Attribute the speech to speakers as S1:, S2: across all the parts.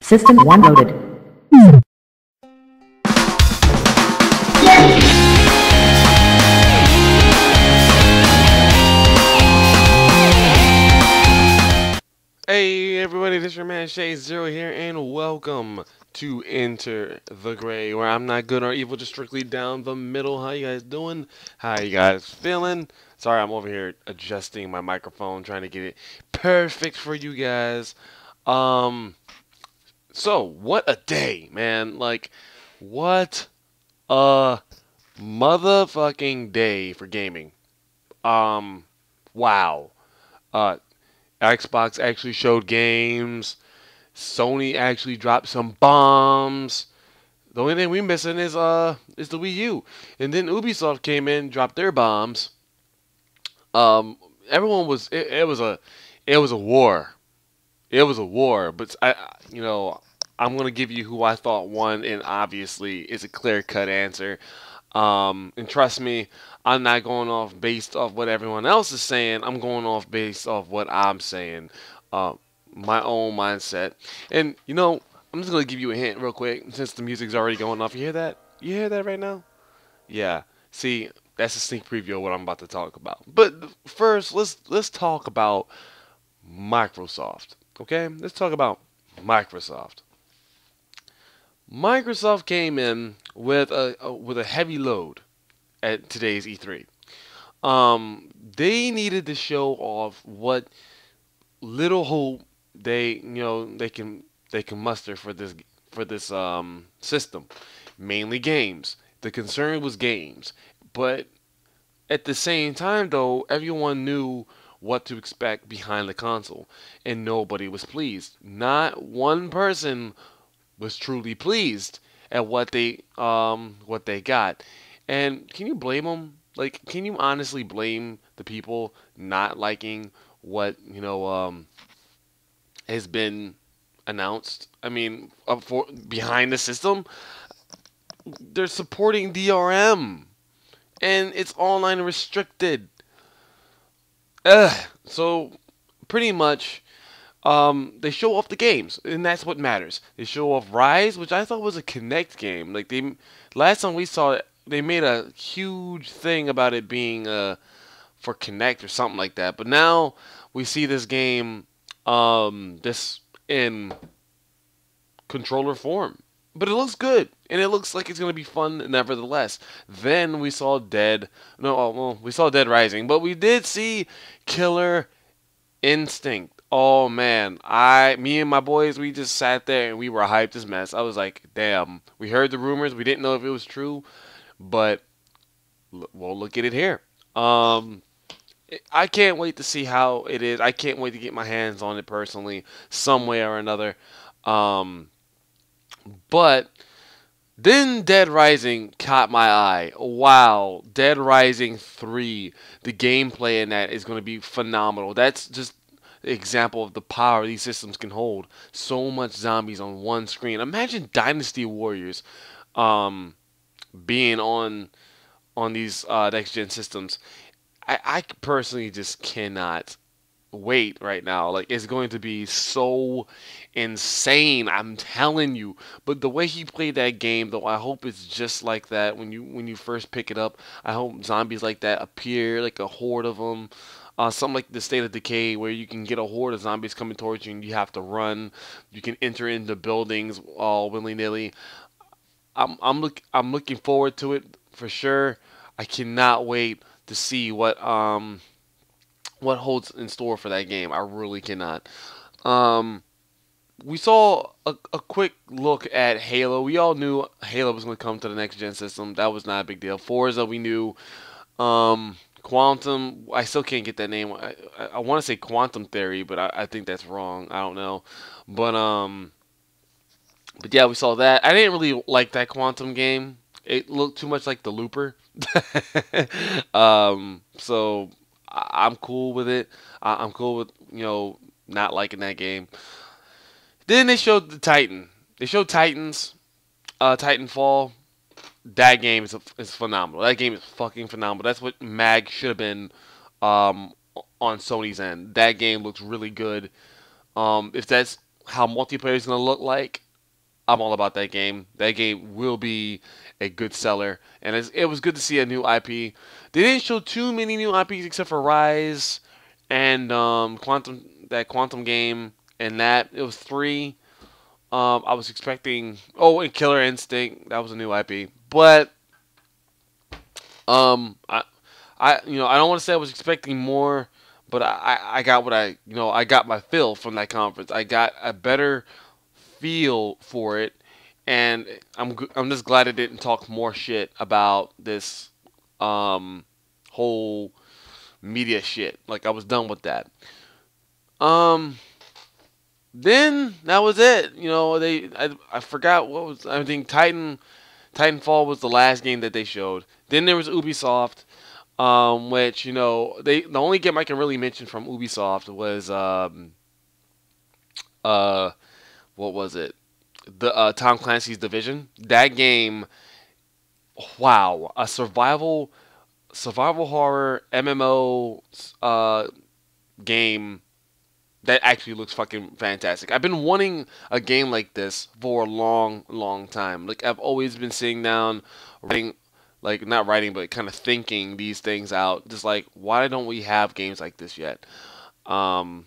S1: System 1 loaded.
S2: Hey everybody, this is your man Shade Zero here, and welcome to Enter the Gray, where I'm not good or evil, just strictly down the middle. How you guys doing? How you guys feeling? Sorry, I'm over here adjusting my microphone, trying to get it perfect for you guys. Um, so what a day, man! Like, what a motherfucking day for gaming. Wow. Uh, Xbox actually showed games. Sony actually dropped some bombs. The only thing we missing is the Wii U. And then Ubisoft came in, dropped their bombs. Everyone was it was a war. It was a war. But I'm gonna give you who I thought won, and obviously it's a clear cut answer. And trust me, I'm not going off based off what everyone else is saying. I'm going off based off what I'm saying, uh, my own mindset. And I'm just gonna give you a hint real quick, since the music's already going off. You hear that? You hear that right now? Yeah. See, that's a sneak preview of what I'm about to talk about. But first, let's talk about Microsoft. Okay, let's talk about Microsoft. Microsoft came in with a heavy load at today's E3. They needed to show off what little hope they can muster for this system, mainly games. The concern was games, but at the same time, though, everyone knew what to expect behind the console, and nobody was pleased. Not one person was truly pleased at what they got. And can you blame them? Like, can you honestly blame the people not liking what has been announced? I mean, for behind the system, they're supporting DRM, and it's online restricted. So pretty much, they show off the games, and that's what matters. They show off Rise, which I thought was a Connect game. Like, last time we saw it, they made a huge thing about it being for Connect or something like that. But now we see this game, this in controller form. But it looks good, and it looks like it's gonna be fun nevertheless. Then we saw we saw Dead Rising, but we did see Killer Instinct. Oh man, me and my boys, we just sat there and we were hyped as mess. I was like, damn. We heard the rumors, we didn't know if it was true, but well, look at it here. I can't wait to see how it is. I can't wait to get my hands on it personally, some way or another. But then Dead Rising caught my eye. Wow, Dead Rising 3. The gameplay in that is going to be phenomenal. That's just an example of the power these systems can hold. So much zombies on one screen. Imagine Dynasty Warriors being on these next gen systems. I personally just cannot wait right now. Like, it's going to be so insane, I'm telling you. But the way he played that game, though, I hope it's just like that when you first pick it up. I hope zombies like that appear, like a horde of them. Something like the State of Decay, where you can get a horde of zombies coming towards you and you have to run. You can enter into buildings all willy nilly. I'm looking forward to it for sure. I cannot wait to see what holds in store for that game. I really cannot. We saw a quick look at Halo. We all knew Halo was going to come to the next gen system. That was not a big deal. Forza, we knew. Quantum, I still can't get that name. I want to say Quantum Theory, but I think that's wrong. I don't know. But yeah, we saw that. I didn't really like that Quantum game. It looked too much like the Looper. So I'm cool with it. I'm cool with not liking that game. Then they showed the Titan. They showed Titans, Titanfall. That game is phenomenal. That game is fucking phenomenal. That's what Mag should have been, on Sony's end. That game looks really good. If that's how multiplayer is gonna look like, I'm all about that game. That game will be a good seller, and it was good to see a new IP. They didn't show too many new IPs except for Rise and Quantum game, and that it was three. I was expecting and Killer Instinct, that was a new IP, but I don't want to say I was expecting more, but I got what I got my fill from that conference. I got a better feel for it, and I'm just glad it didn't talk more shit about this whole media shit. Like, I was done with that. Um, then that was it. I forgot what was. I think Titanfall was the last game that they showed. Then there was Ubisoft, which the only game I can really mention from Ubisoft was what was it? The Tom Clancy's Division. That game, wow, a survival horror MMO game that actually looks fucking fantastic. I've been wanting a game like this for a long, long time. Like, I've always been sitting down, writing, like, not writing, but kind of thinking these things out. Just like, why don't we have games like this yet? And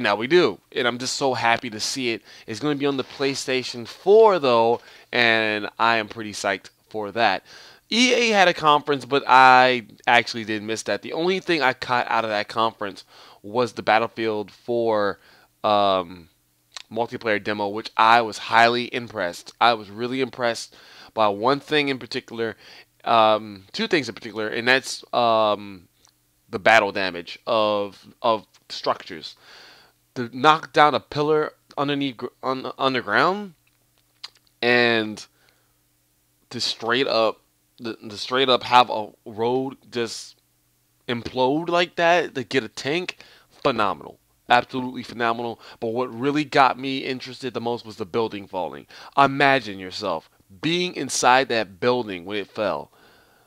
S2: now we do. And I'm just so happy to see it. It's going to be on the PlayStation 4, though, and I am pretty psyched for that. EA had a conference, but I actually did miss that. The only thing I caught out of that conference was the Battlefield 4 multiplayer demo, which I was highly impressed. I was really impressed by one thing in particular, two things in particular, and that's the battle damage of structures. To knock down a pillar underground and to straight up have a road just implode like that to get a tank, phenomenal. Absolutely phenomenal. But what really got me interested the most was the building falling. Imagine yourself being inside that building when it fell.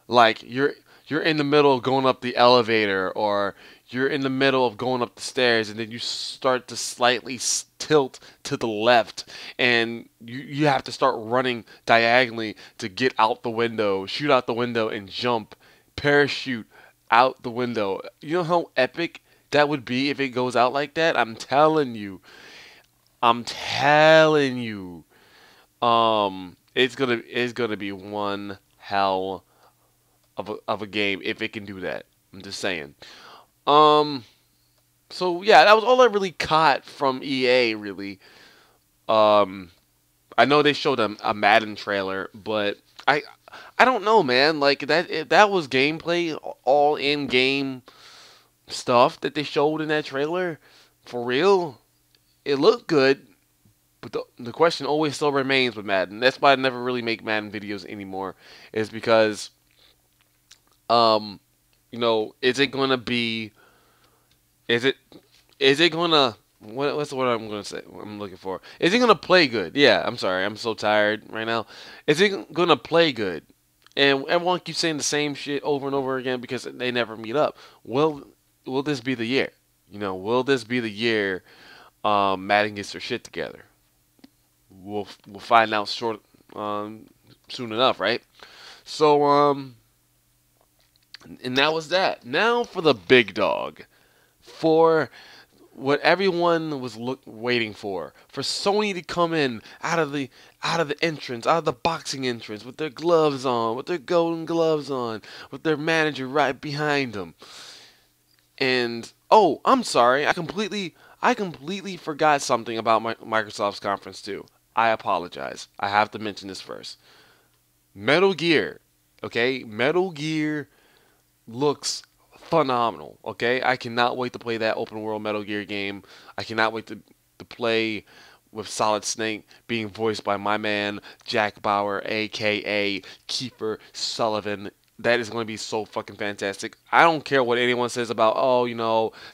S2: Like, you're in the middle of going up the elevator, or you're in the middle of going up the stairs, and then you start to slightly tilt to the left, and you have to start running diagonally to get out the window, shoot out the window, and jump, parachute out the window. You know how epic that would be if it goes out like that? I'm telling you. It's gonna be one hell of a game if it can do that. I'm just saying. Um, so yeah, that was all I really caught from EA. Really. I know they showed a Madden trailer, but I don't know, man. Like, if that was gameplay, all in game stuff that they showed in that trailer, for real. It looked good, but the question always still remains with Madden. That's why I never really make Madden videos anymore. Is because is it gonna be? Is it? Is it gonna? What's the word I'm gonna say? I'm looking for. Is it gonna play good? Yeah, I'm sorry. I'm so tired right now. Is it gonna play good? And everyone keeps saying the same shit over and over again because they never meet up. Will this be the year? Will this be the year Madden gets their shit together? We'll find out soon enough, right? So and that was that. Now for the big dog, for what everyone was waiting for Sony to come in out of the entrance, out of the boxing entrance, with their gloves on, with their golden gloves on, with their manager right behind them. And I'm sorry, I completely forgot something about Microsoft's conference too. I apologize. I have to mention this first. Metal Gear, okay? Metal Gear looks phenomenal, okay? I cannot wait to play that open world Metal Gear game. I cannot wait to play with Solid Snake being voiced by my man Jack Bauer, aka Kiefer Sullivan. That is going to be so fucking fantastic. I don't care what anyone says about,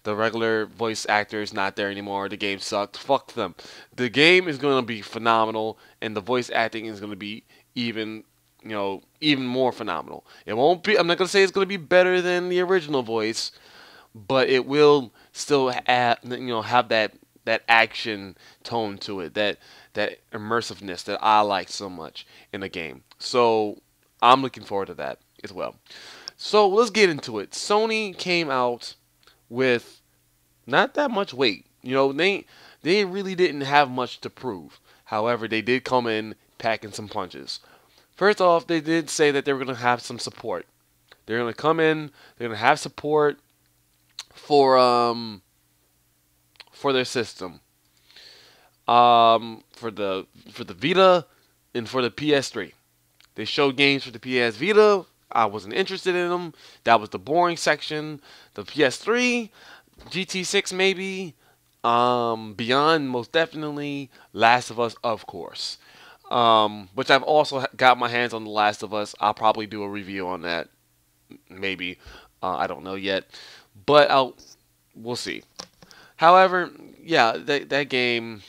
S2: the regular voice actor is not there anymore, the game sucked. Fuck them. The game is going to be phenomenal, and the voice acting is going to be even more phenomenal. It won't be, I'm not going to say it's going to be better than the original voice, but it will still have that action tone to it, that immersiveness that I like so much in a game. So I'm looking forward to that as well. So let's get into it. Sony came out with not that much weight. They really didn't have much to prove. However, they did come in packing some punches. First off, they did say that they were going to have some support. They're going to come in, they're going to have support for their system. For the Vita and for the PS3. They showed games for the PS Vita. I wasn't interested in them. That was the boring section. The PS3, GT6 maybe. Beyond most definitely. Last of Us, of course. Which I've also got my hands on The Last of Us. I'll probably do a review on that. Maybe. I don't know yet. But we'll see. However, yeah, that game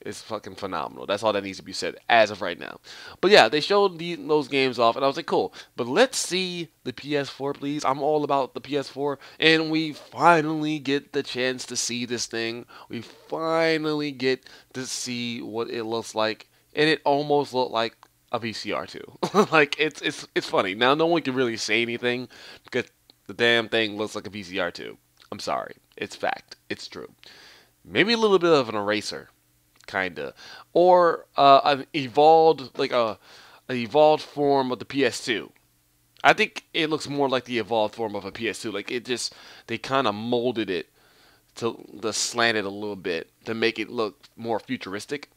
S2: is fucking phenomenal. That's all that needs to be said as of right now. But yeah, they showed those games off, and I was like, cool. But let's see the PS4, please. I'm all about the PS4, and we finally get the chance to see this thing. We finally get to see what it looks like, and it almost looked like a VCR too. Like it's funny. Now no one can really say anything because the damn thing looks like a VCR too. I'm sorry. It's fact. It's true. Maybe a little bit of an eraser, kinda, or an evolved an evolved form of the PS2. I think it looks more like the evolved form of a PS2. Like they kind of molded it to slant it a little bit to make it look more futuristic.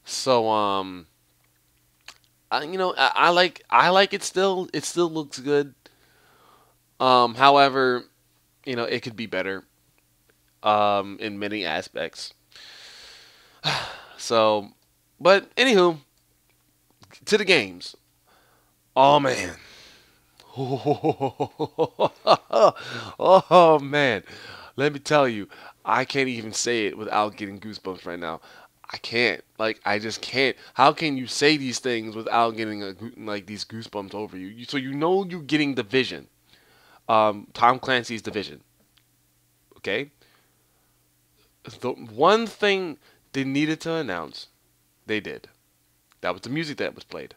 S2: So I like it still. It still looks good. However, it could be better in many aspects. So, but anywho, to the games. Oh man. Oh man. Let me tell you, I can't even say it without getting goosebumps right now. I can't. Like, I just can't. How can you say these things without getting these goosebumps over you? So you're getting Division. Tom Clancy's Division. Okay? The one thing they needed to announce, they did. That was the music that was played.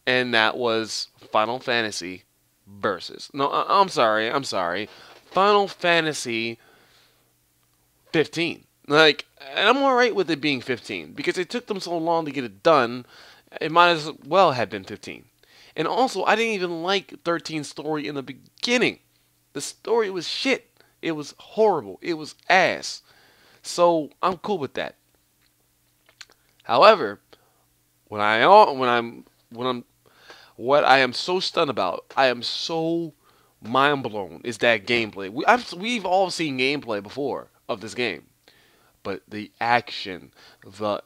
S2: And that was Final Fantasy versus. No, I'm sorry. Final Fantasy 15. Like, and I'm alright with it being 15 because it took them so long to get it done. It might as well have been 15. And also, I didn't even like 13's story in the beginning. The story was shit. It was horrible. It was ass. So I'm cool with that. However, when what I am so stunned about, I am so mind blown, is that gameplay. We've all seen gameplay before of this game, but the action, the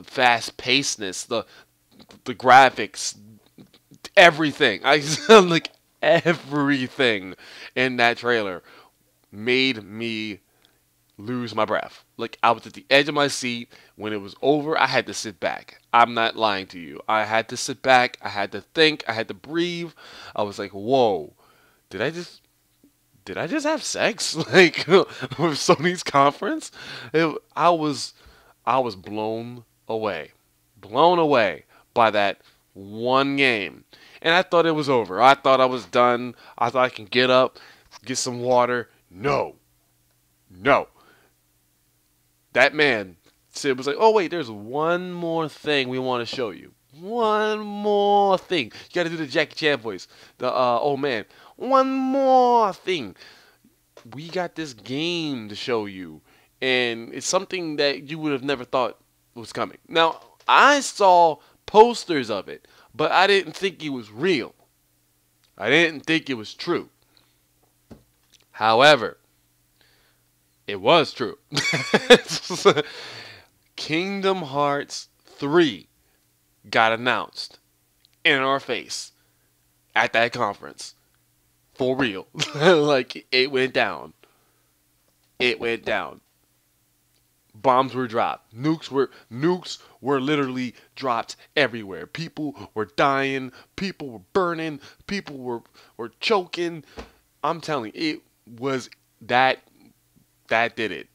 S2: fast pacedness, the graphics, everything. I like everything in that trailer made me lose my breath. Like, I was at the edge of my seat. When it was over, I had to sit back. I'm not lying to you. I had to sit back. I had to think. I had to breathe. I was like, whoa, did I just have sex? Like, with Sony's conference? I was blown away by that one game. And I thought it was over. I thought I was done. I thought I can get up, get some water. No. That man was like, oh wait, there's one more thing we want to show you. One more thing. You got to do the Jackie Chan voice. Oh man, one more thing. We got this game to show you, and it's something that you would have never thought was coming. Now, I saw posters of it, but I didn't think it was real. I didn't think it was true. However, it was true. Kingdom Hearts 3 got announced in our face at that conference. For real. Like, it went down. It went down. Bombs were dropped. Nukes were literally dropped everywhere. People were dying. People were burning. People were choking. I'm telling you, it was that that did it.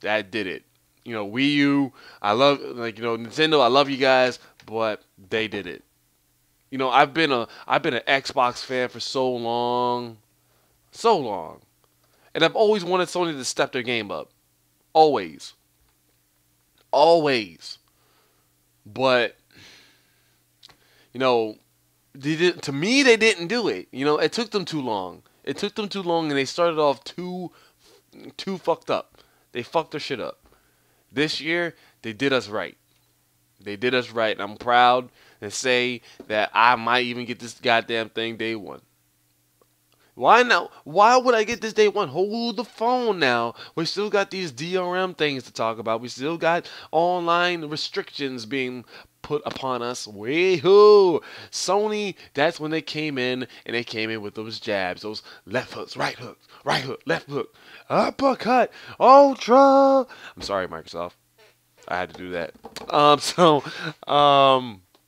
S2: That did it. You know, Wii U, I love Nintendo, I love you guys, but they did it. You know, I've been an Xbox fan for so long, and I've always wanted Sony to step their game up, always, always. But you know, to me, they didn't do it. You know, it took them too long. It took them too long, and they started off too fucked up. They fucked their shit up. This year, they did us right. They did us right, and I'm proud to say that I might even get this goddamn thing day one. Why now? Why would I get this day one? Hold the phone now. We still got these DRM things to talk about. We still got online restrictions being put upon us. Wee-hoo! Sony, that's when they came in, and they came in with those jabs, those left hooks, right hook, left hook, uppercut, ultra. I'm sorry, Microsoft. I had to do that.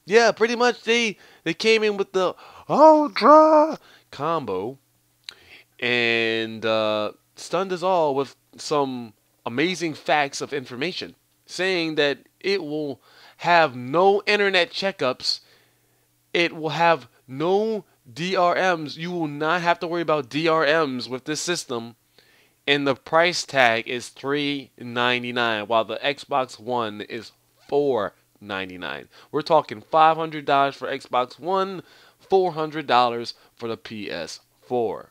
S2: Yeah, pretty much they came in with the ultra combo and stunned us all with some amazing facts of information, saying that it will have no internet checkups, it will have no DRMs. You will not have to worry about DRMs with this system, and the price tag is $399, while the Xbox One is $499. We're talking $500 for Xbox One, $400 for the PS4.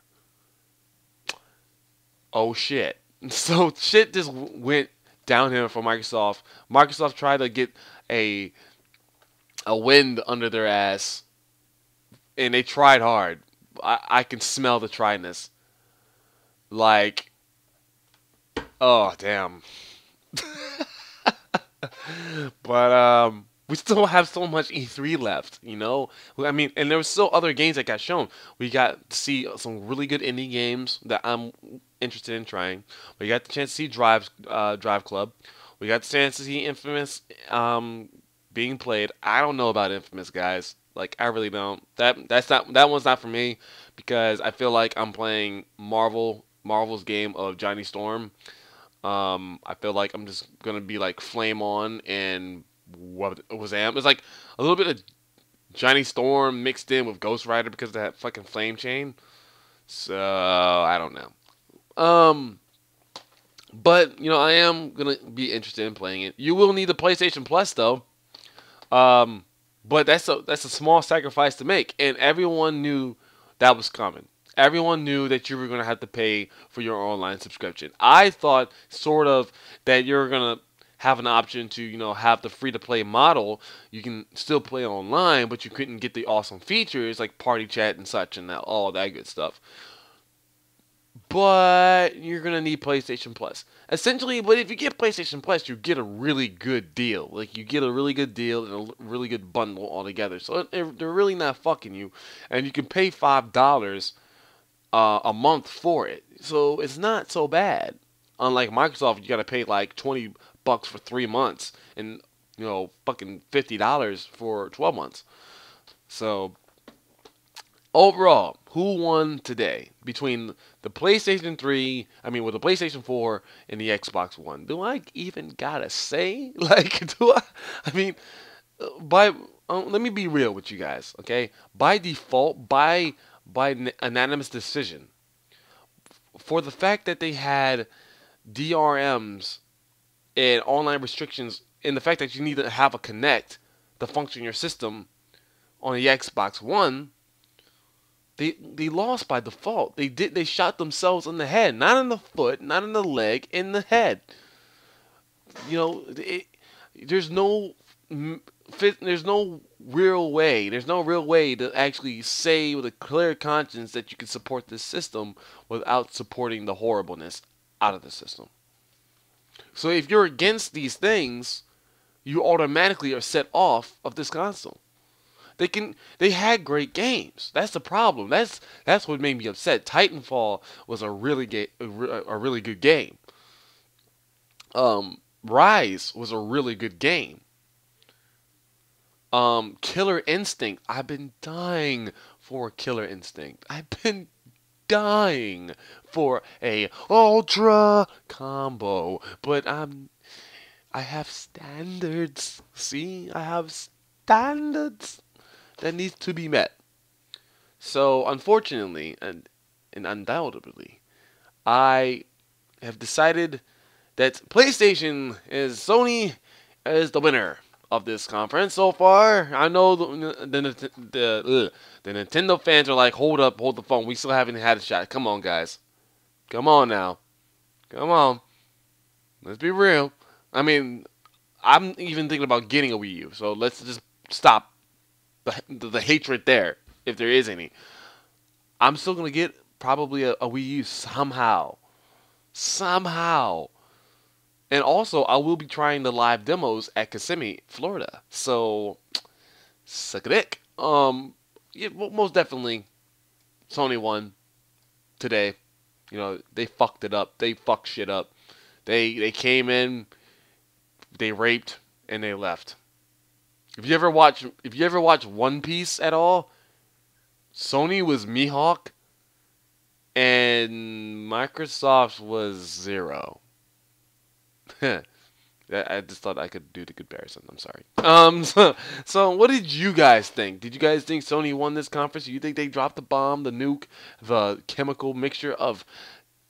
S2: Oh shit. So shit just went downhill for Microsoft. Microsoft tried to get a wind under their ass, and they tried hard. I can smell the tryness. Like, oh damn. But we still have so much E3 left, you know. I mean, and there were still other games that got shown. We got to see some really good indie games that I'm interested in trying. We got the chance to see Drive Club. We got the chance to see Infamous being played. I don't know about Infamous, guys. Like, I really don't. That one's not for me, because I feel like I'm playing Marvel's game of Johnny Storm. I feel like I'm just gonna be like Flame On and what was Am. It's like a little bit of Johnny Storm mixed in with Ghost Rider because of that fucking flame chain. So I don't know. But you know, I am gonna be interested in playing it. You will need the PlayStation Plus though. But that's a small sacrifice to make, and everyone knew that was coming. Everyone knew that you were going to have to pay for your online subscription. I thought sort of that you're going to have an option to, you know, have the free-to-play model. You can still play online, but you couldn't get the awesome features like party chat and such and that, all that good stuff. But you're going to need PlayStation Plus. Essentially, but if you get PlayStation Plus, you get a really good deal. Like, you get a really good deal and a really good bundle altogether. So they're really not fucking you. And you can pay $5 a month for it. So it's not so bad. Unlike Microsoft, you got to pay like $20 for 3 months and, you know, fucking $50 for 12 months. So overall, who won today between the PlayStation 3, with the PlayStation 4 and the Xbox One? Do I even gotta say? Like, by let me be real with you guys, okay? By default, by unanimous decision, for the fact that they had DRMs and online restrictions, and the fact that you need to have a Kinect to function your system on the Xbox One, they lost by default. They shot themselves in the head, not in the foot, not in the leg, in the head. You know, there's no real way. There's no real way to actually say with a clear conscience that you can support this system without supporting the horribleness out of the system. So if you're against these things, you automatically are set off of this console. They had great games. That's the problem. That's what made me upset. Titanfall was a really good game. Rise was a really good game. Killer Instinct. I've been dying for Killer Instinct. I've been dying for a ultra combo, but I have standards. See, I have standards that needs to be met. So unfortunately, and undoubtedly, I have decided that PlayStation is Sony is the winner of this conference so far. I know the Nintendo fans are like, hold up, hold the phone. We still haven't had a shot. Come on, guys. Come on now. Come on. Let's be real. I mean, I'm even thinking about getting a Wii U. So let's just stop the hatred there, if there is any. I'm still gonna get probably a Wii U somehow. Somehow. And also, I will be trying the live demos at Kissimmee, Florida. So, suck a dick. Yeah, well, most definitely, Sony won today. You know, they fucked it up. They fucked shit up. They came in, they raped, and they left. If you ever watch One Piece at all, Sony was Mihawk, and Microsoft was Zero. I just thought I could do the comparison. I'm sorry. So what did you guys think? Did you guys think Sony won this conference? Do you think they dropped the bomb, the nuke, the chemical mixture of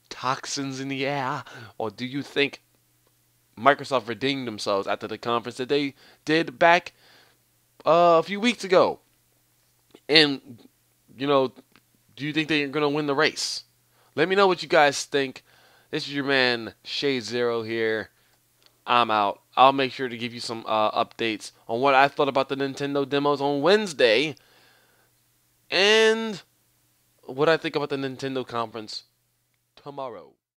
S2: toxins in the air? Or do you think Microsoft redeemed themselves after the conference that they did back a few weeks ago? And, you know, do you think they're going to win the race? Let me know what you guys think. This is your man, Shade Zero here. I'm out. I'll make sure to give you some updates on what I thought about the Nintendo demos on Wednesday and what I think about the Nintendo conference tomorrow.